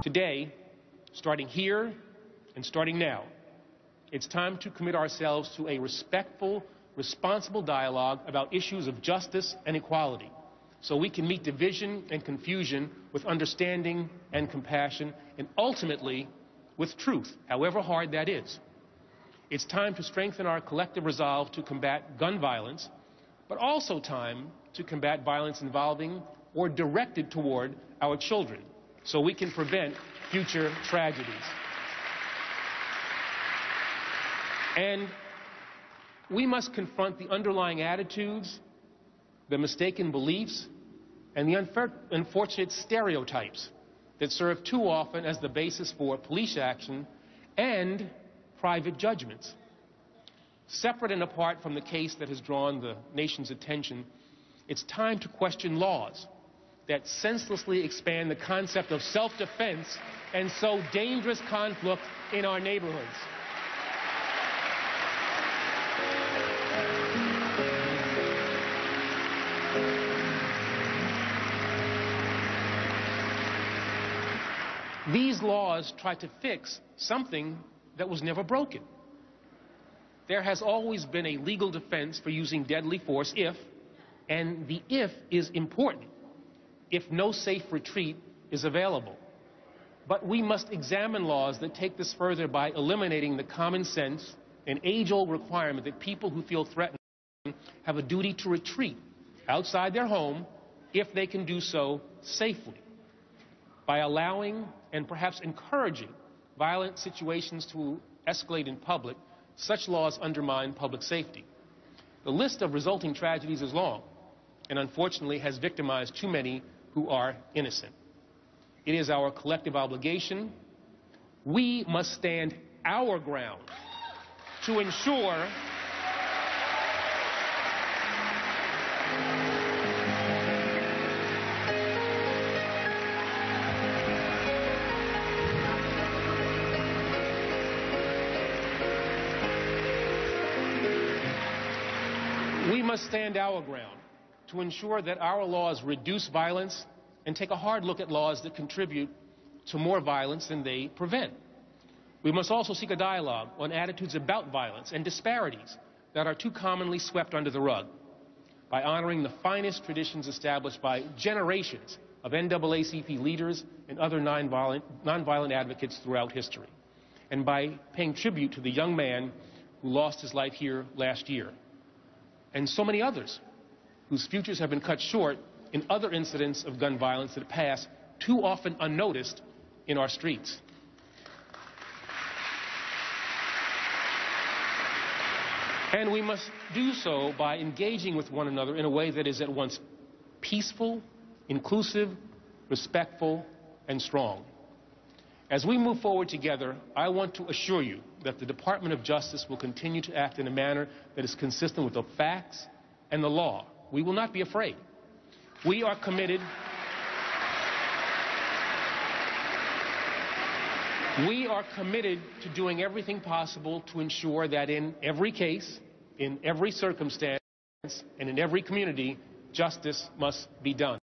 Today, starting here and starting now, it's time to commit ourselves to a respectful, responsible dialogue about issues of justice and equality, so we can meet division and confusion with understanding and compassion, and ultimately with truth, however hard that is. It's time to strengthen our collective resolve to combat gun violence, but also time to combat violence involving or directed toward our children, so we can prevent future tragedies. And we must confront the underlying attitudes, the mistaken beliefs, and the unfortunate stereotypes that serve too often as the basis for police action and private judgments. Separate and apart from the case that has drawn the nation's attention, it's time to question laws that senselessly expand the concept of self-defense and sow dangerous conflict in our neighborhoods. These laws try to fix something that was never broken. There has always been a legal defense for using deadly force if, and the if is important, if no safe retreat is available. But we must examine laws that take this further by eliminating the common sense and age-old requirement that people who feel threatened have a duty to retreat outside their home if they can do so safely. By allowing and perhaps encouraging violent situations to escalate in public, such laws undermine public safety. The list of resulting tragedies is long and unfortunately has victimized too many who are innocent. It is our collective obligation. We must stand our ground to ensure that our laws reduce violence and take a hard look at laws that contribute to more violence than they prevent. We must also seek a dialogue on attitudes about violence and disparities that are too commonly swept under the rug, by honoring the finest traditions established by generations of NAACP leaders and other nonviolent advocates throughout history, and by paying tribute to the young man who lost his life here last year, and so many others whose futures have been cut short in other incidents of gun violence that pass too often unnoticed in our streets. And we must do so by engaging with one another in a way that is at once peaceful, inclusive, respectful, and strong. As we move forward together, I want to assure you that the Department of Justice will continue to act in a manner that is consistent with the facts and the law. We will not be afraid. We are committed to doing everything possible to ensure that in every case, in every circumstance, and in every community, justice must be done.